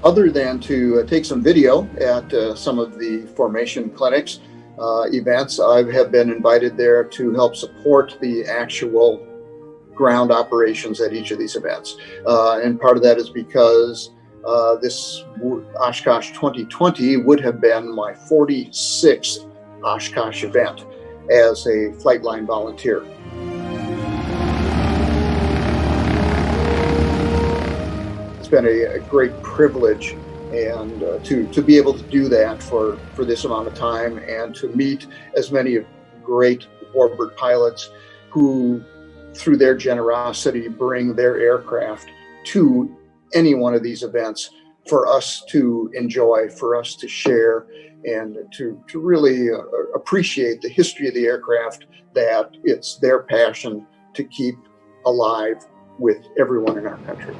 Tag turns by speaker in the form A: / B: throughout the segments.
A: Other than to take some video at some of the formation clinics, events, I have been invited there to help support the actual ground operations at each of these events. And part of that is because this Oshkosh 2020 would have been my 46th Oshkosh event as a flight line volunteer. It's been a great privilege and to be able to do that for this amount of time and to meet as many great Warbird pilots who, through their generosity, bring their aircraft to any one of these events for us to enjoy, for us to share, and to really appreciate the history of the aircraft, that it's their passion to keep alive with everyone in our country.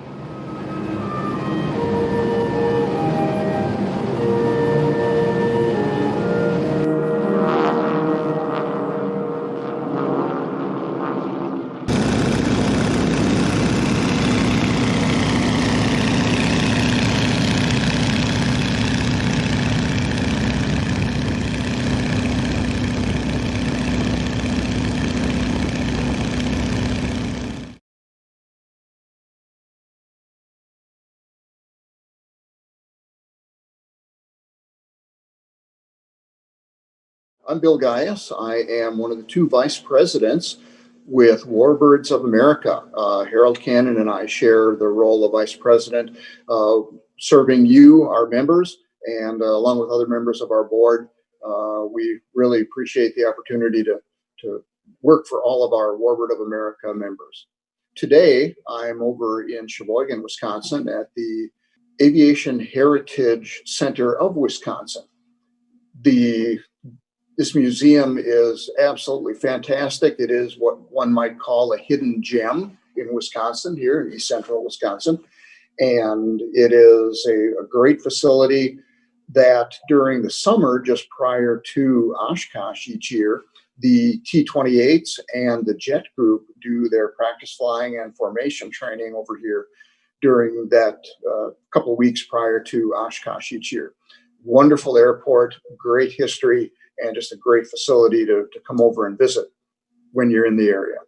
A: I'm Bill Gius. I am one of the two vice presidents with Warbirds of America. Harold Cannon and I share the role of vice president, serving you, our members, and along with other members of our board. We really appreciate the opportunity to work for all of our Warbird of America members. Today, I'm over in Sheboygan, Wisconsin at the Aviation Heritage Center of Wisconsin. This museum is absolutely fantastic. It is what one might call a hidden gem in Wisconsin, here in East Central Wisconsin. And it is a great facility that during the summer, just prior to Oshkosh each year, the T-28s and the jet group do their practice flying and formation training over here during that couple of weeks prior to Oshkosh each year. Wonderful airport, great history, and just a great facility to come over and visit when you're in the area.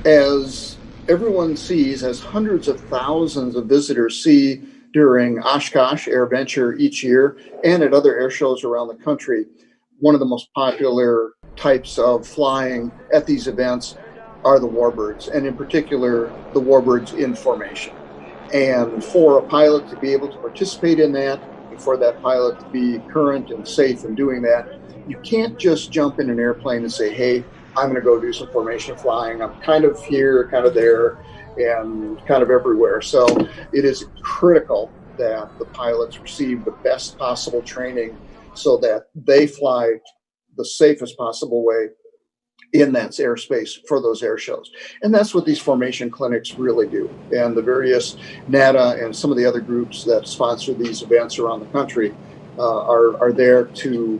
A: As everyone sees, as hundreds of thousands of visitors see during Oshkosh AirVenture each year and at other air shows around the country, one of the most popular types of flying at these events are the Warbirds, and in particular, the Warbirds in formation. And for a pilot to be able to participate in that, and for that pilot to be current and safe in doing that, you can't just jump in an airplane and say, hey, I'm going to go do some formation flying. I'm kind of here, kind of there, and kind of everywhere. So it is critical that the pilots receive the best possible training so that they fly the safest possible way in that airspace for those air shows. And that's what these formation clinics really do. And the various NATA and some of the other groups that sponsor these events around the country are there to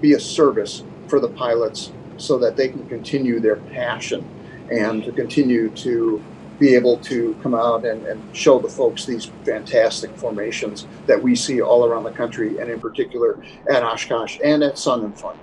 A: be a service for the pilots so that they can continue their passion and to continue to be able to come out and show the folks these fantastic formations that we see all around the country, and in particular at Oshkosh and at Sun and Fun.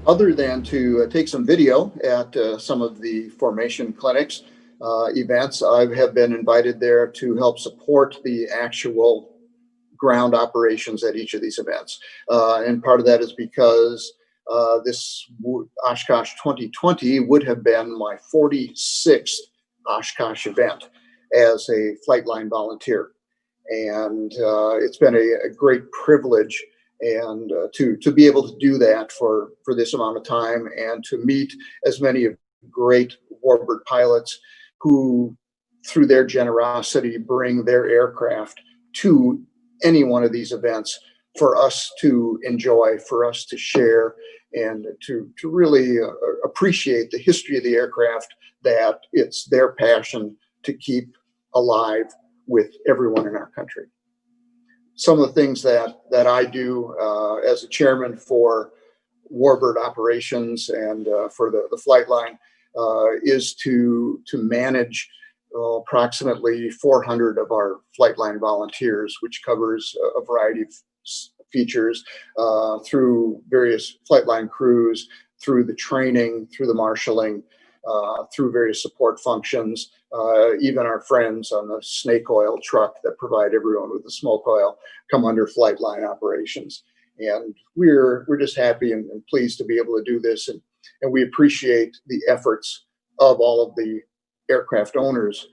A: Other than to take some video at some of the formation clinics, events, I have been invited there to help support the actual ground operations at each of these events. And part of that is because this Oshkosh 2020 would have been my 46th Oshkosh event as a flight line volunteer. And it's been a great privilege and to be able to do that for this amount of time and to meet as many of great Warbird pilots who, through their generosity, bring their aircraft to any one of these events for us to enjoy, for us to share, and to really appreciate the history of the aircraft, that it's their passion to keep alive with everyone in our country. Some of the things that I do as a chairman for Warbird operations and for the flight line is to manage approximately 400 of our flight line volunteers, which covers a variety of features through various flight line crews, through the training, through the marshaling, through various support functions, even our friends on the snake oil truck that provide everyone with the smoke oil come under flight line operations. And we're just happy and pleased to be able to do this. And we appreciate the efforts of all of the aircraft owners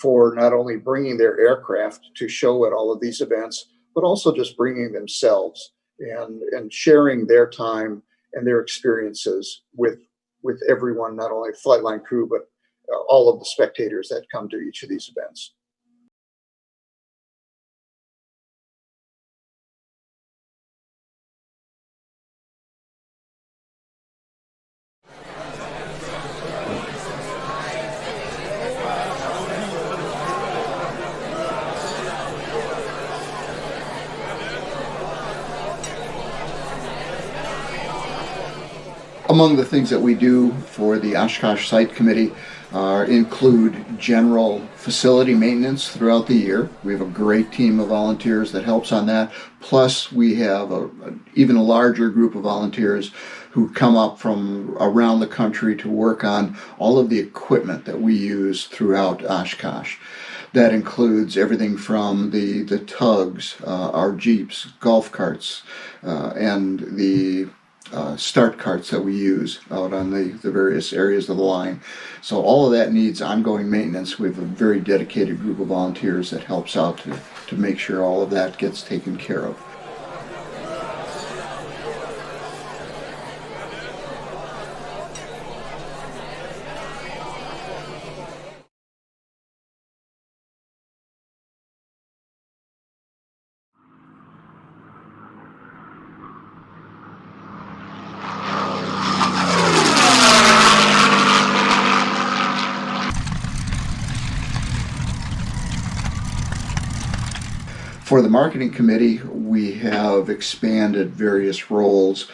A: for not only bringing their aircraft to show at all of these events, but also just bringing themselves and sharing their time and their experiences with everyone, not only flight line crew, but all of the spectators that come to each of these events. Among the things that we do for the Oshkosh Site Committee include general facility maintenance throughout the year. We have a great team of volunteers that helps on that. Plus, we have even a larger group of volunteers who come up from around the country to work on all of the equipment that we use throughout Oshkosh. That includes everything from the tugs, our Jeeps, golf carts, and the start carts that we use out on the various areas of the line. So all of that needs ongoing maintenance. We have a very dedicated group of volunteers that helps out to make sure all of that gets taken care of. For the marketing committee, we have expanded various roles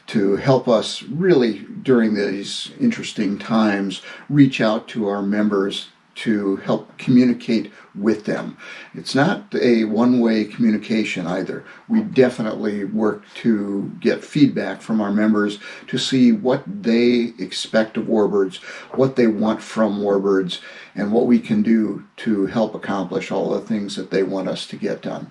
A: to help us really, during these interesting times, reach out to our members to help communicate with them. It's not a one-way communication either. We definitely work to get feedback from our members to see what they expect of Warbirds, what they want from Warbirds, and what we can do to help accomplish all the things that they want us to get done.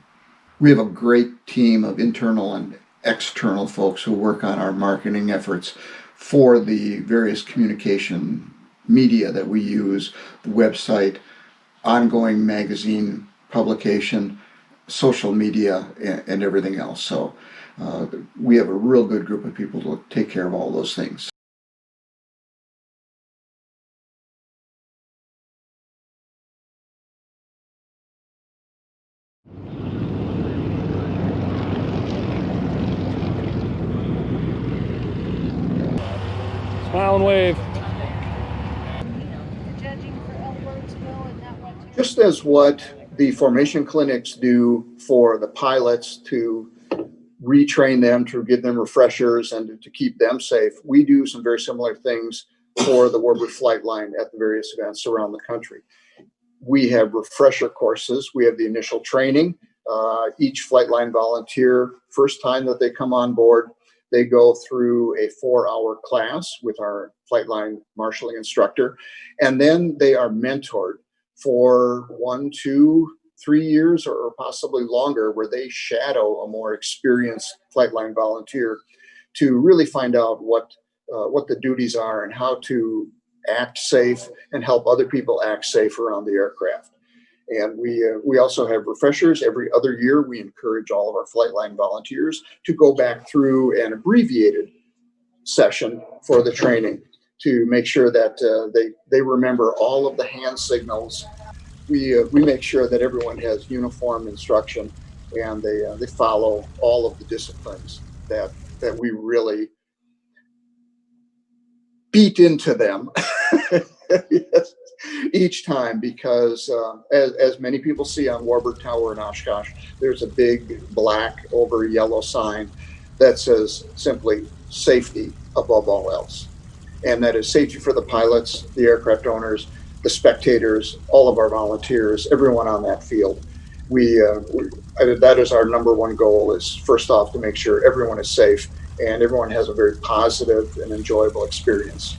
A: We have a great team of internal and external folks who work on our marketing efforts for the various communication media that we use, the website, ongoing magazine publication, social media, and everything else. So we have a real good group of people to take care of all those things.
B: Smile and wave.
A: Just as what the formation clinics do for the pilots to retrain them, to give them refreshers, and to keep them safe, we do some very similar things for the Warbird flight line at the various events around the country. We have refresher courses. We have the initial training. Each flight line volunteer, first time that they come on board, they go through a 4-hour class with our flight line marshaling instructor, and then they are mentored for 1, 2, 3 years or possibly longer, where they shadow a more experienced flight line volunteer to really find out what the duties are and how to act safe and help other people act safe around the aircraft. And we also have refreshers every other year. We encourage all of our flight line volunteers to go back through an abbreviated session for the training to make sure that they remember all of the hand signals. We make sure that everyone has uniform instruction and they follow all of the disciplines that we really beat into them yes, each time, because as many people see on Warbird Tower in Oshkosh, there's a big black over yellow sign that says simply "safety above all else," and that is safety for the pilots, the aircraft owners, the spectators, all of our volunteers, everyone on that field. That is our number one goal, is first off to make sure everyone is safe and everyone has a very positive and enjoyable experience.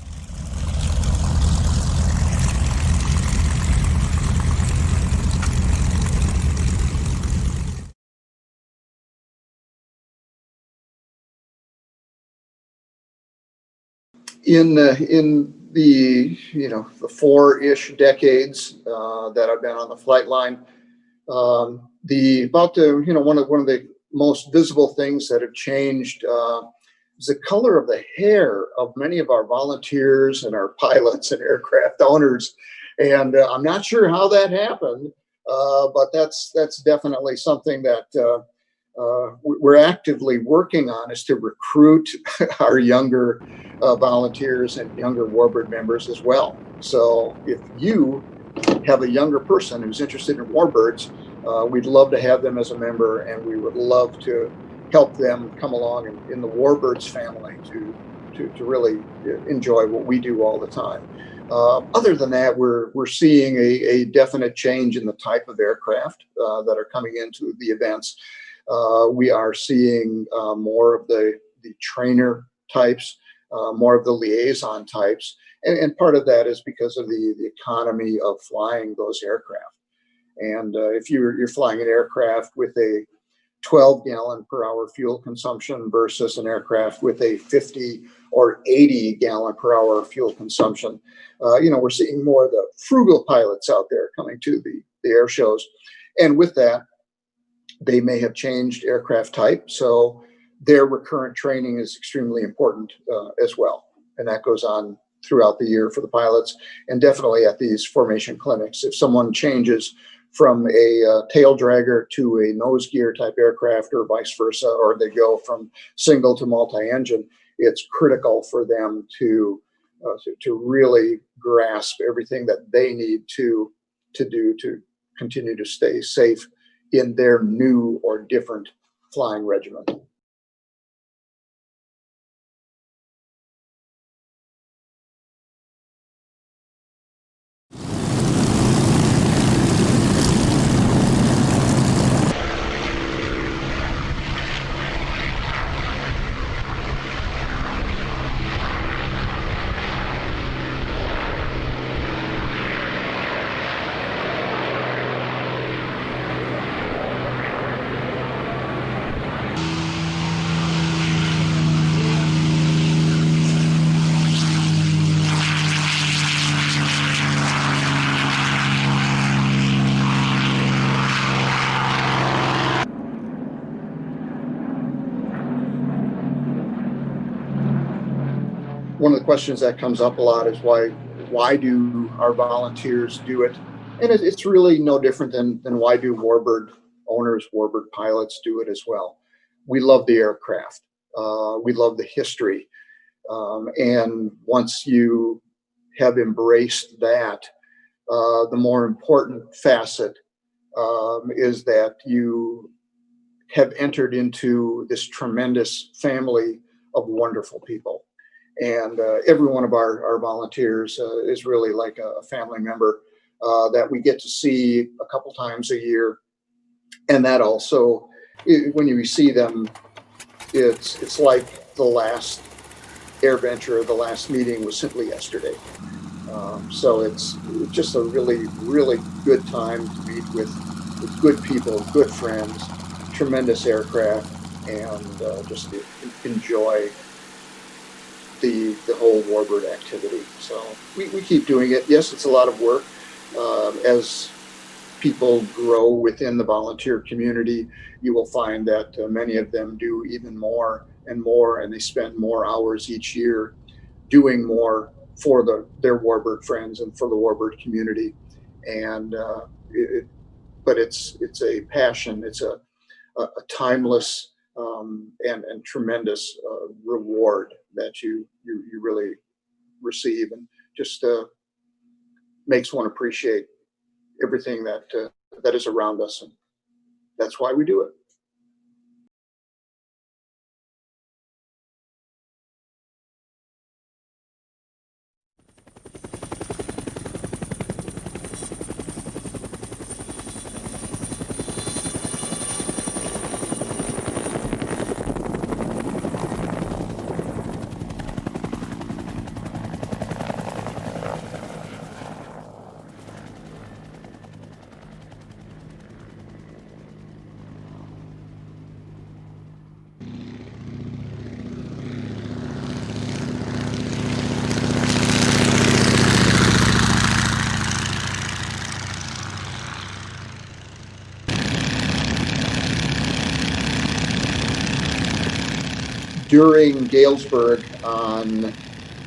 A: In the the 4-ish decades that I've been on the flight line, one of the most visible things that have changed is the color of the hair of many of our volunteers and our pilots and aircraft owners. And I'm not sure how that happened, but that's definitely something that we're actively working on, is to recruit our younger volunteers and younger Warbird members as well. So if you have a younger person who's interested in Warbirds, we'd love to have them as a member, and we would love to help them come along in the Warbirds family to really enjoy what we do all the time. Other than that, we're seeing a definite change in the type of aircraft that are coming into the events. We are seeing more of the trainer types, more of the liaison types, and part of that is because of the economy of flying those aircraft. And if you're flying an aircraft with a 12 gallon per hour fuel consumption versus an aircraft with a 50 or 80 gallon per hour fuel consumption, we're seeing more of the frugal pilots out there coming to the air shows. And with that, they may have changed aircraft type, so their recurrent training is extremely important as well. And that goes on throughout the year for the pilots, and definitely at these formation clinics. If someone changes from a tail dragger to a nose gear type aircraft, or vice versa, or they go from single to multi-engine, it's critical for them to really grasp everything that they need to do to continue to stay safe in their new or different flying regimen. One of the questions that comes up a lot is why do our volunteers do it? And it's really no different than why do Warbird owners, Warbird pilots do it as well. We love the aircraft. We love the history. And once you have embraced that, the more important facet is that you have entered into this tremendous family of wonderful people. And every one of our volunteers is really like a family member that we get to see a couple times a year. And that also, when you see them, it's like the last AirVenture, the last meeting was simply yesterday. So it's just a really, really good time to meet with good people, good friends, tremendous aircraft, and just enjoy the whole Warbird activity. So we keep doing it. Yes, it's a lot of work. As people grow within the volunteer community, you will find that many of them do even more and more, and they spend more hours each year doing more for their Warbird friends and for the Warbird community. And but it's a passion. It's a timeless and tremendous reward that you really receive, and just makes one appreciate everything that is around us, and that's why we do it. During Galesburg on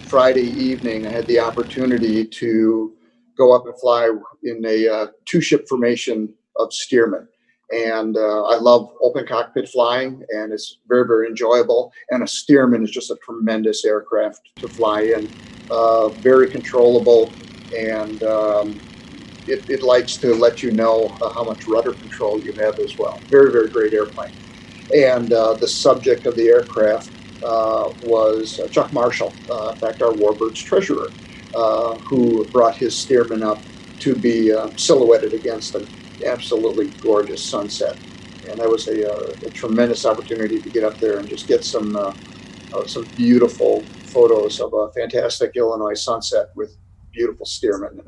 A: Friday evening, I had the opportunity to go up and fly in a two-ship formation of Stearman. And I love open cockpit flying, and it's very, very enjoyable. And a Stearman is just a tremendous aircraft to fly in, very controllable, and it likes to let you know how much rudder control you have as well. Very, very great airplane. And the subject of the aircraft was Chuck Marshall, in fact, our Warbird's treasurer, who brought his Stearman up to be silhouetted against an absolutely gorgeous sunset. And that was a tremendous opportunity to get up there and just get some beautiful photos of a fantastic Illinois sunset with beautiful Stearman in it.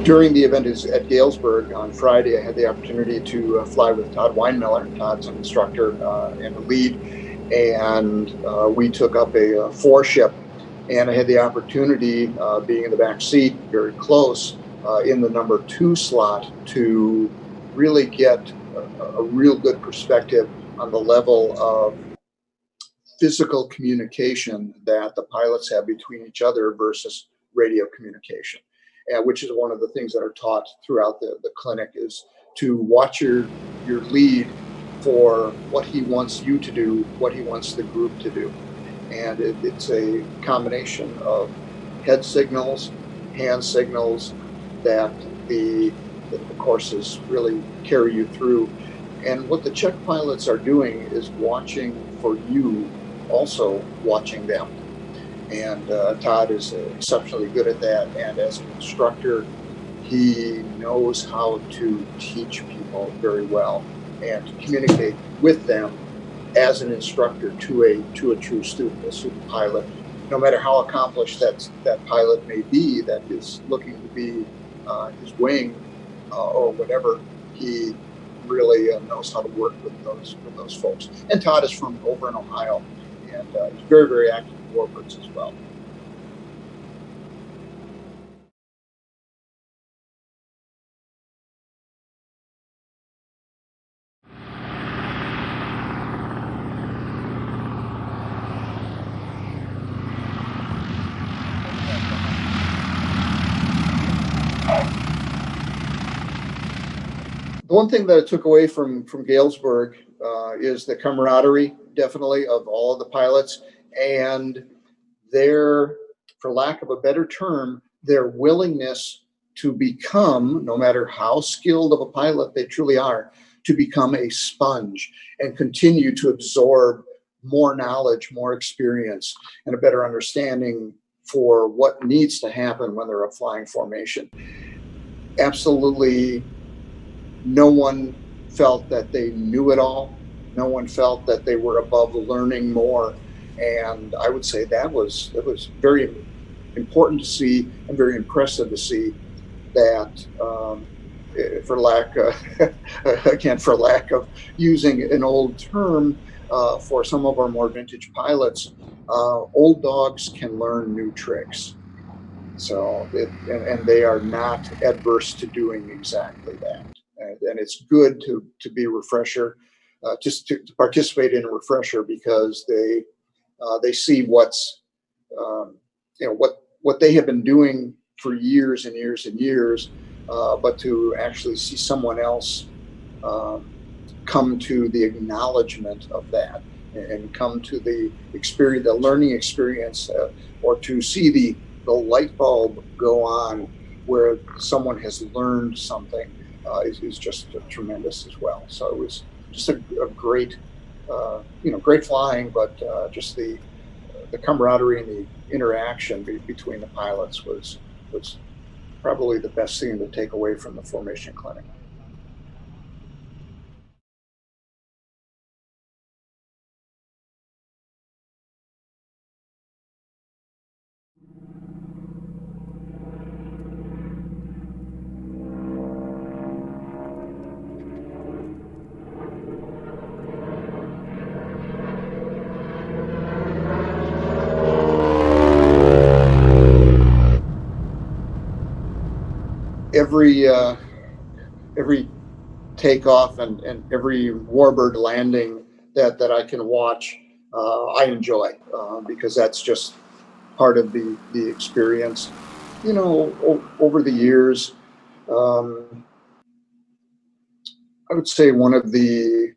A: During the event at Galesburg on Friday, I had the opportunity to fly with Todd Weinmiller. Todd's an instructor and a lead, and we took up a four-ship, and I had the opportunity, being in the back seat, very close, in the number 2 slot, to really get a real good perspective on the level of physical communication that the pilots have between each other versus radio communication, which is one of the things that are taught throughout the clinic, is to watch your lead for what he wants you to do, what he wants the group to do. And it's a combination of head signals, hand signals, that the courses really carry you through. And what the Czech pilots are doing is watching for you, also watching them. And Todd is exceptionally good at that. And as an instructor, he knows how to teach people very well and to communicate with them as an instructor to a true student, a student pilot. No matter how accomplished that pilot may be, that is looking to be his wing or whatever, he really knows how to work with those folks. And Todd is from over in Ohio, and he's very, very active in Warbirds as well. The one thing that I took away from Galesburg is the camaraderie, definitely, of all of the pilots, and their, for lack of a better term, their willingness to become, no matter how skilled of a pilot they truly are, to become a sponge and continue to absorb more knowledge, more experience, and a better understanding for what needs to happen when they're a flying formation. Absolutely no one felt that they knew it all. No one felt that they were above learning more. And I would say it was very important to see and very impressive to see that, for lack again, for lack of using an old term, for some of our more vintage pilots, old dogs can learn new tricks. So, and they are not adverse to doing exactly that. And it's good to be a refresher, just to participate in a refresher, because they see what's, what they have been doing for years and years and years, but to actually see someone else um, come to the acknowledgement of that, and come to the experience, the learning experience, or to see the light bulb go on where someone has learned something, is just tremendous as well. So it was just a great, great flying, but just the camaraderie and the interaction between the pilots was probably the best thing to take away from the formation clinic. Every every takeoff and every Warbird landing that I can watch, I enjoy, because that's just part of the experience. Over the years, um, I would say one of the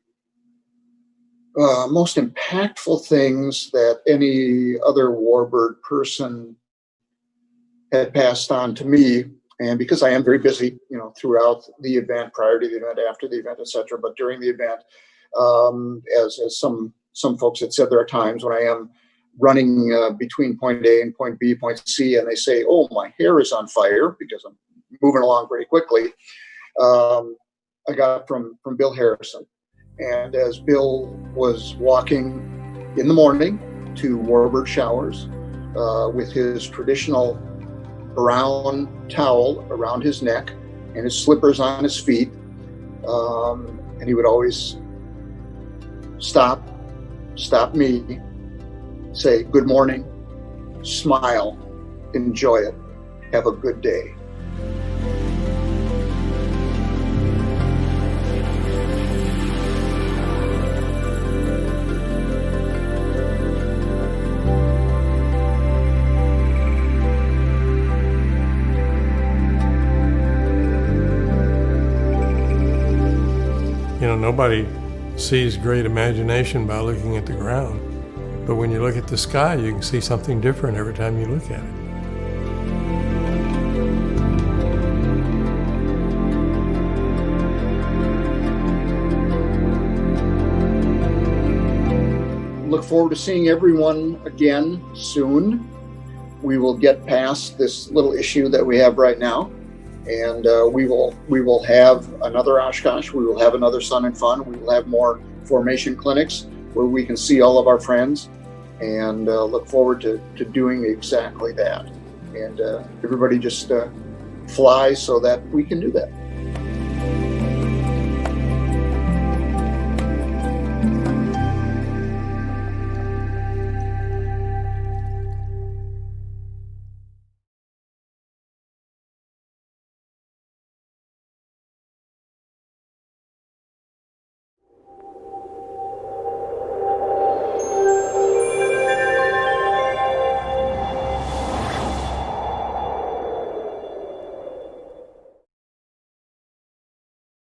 A: most impactful things that any other Warbird person had passed on to me, and because I am very busy, throughout the event, prior to the event, after the event, etc., but during the event, as some folks had said, there are times when I am running between point A and point B, point C, and they say, "Oh, my hair is on fire," because I'm moving along pretty quickly. Um, I got it from Bill Harrison, and as Bill was walking in the morning to Warbird showers, with his traditional brown towel around his neck and his slippers on his feet. And he would always stop me, say, "Good morning," smile, enjoy it, have a good day.
C: Nobody sees great imagination by looking at the ground. But when you look at the sky, you can see something different every time you look at it.
A: Look forward to seeing everyone again soon. We will get past this little issue that we have right now, and we will have another Oshkosh. We will have another Sun and Fun. We will have more formation clinics where we can see all of our friends, and look forward to doing exactly that. And everybody just fly so that we can do that.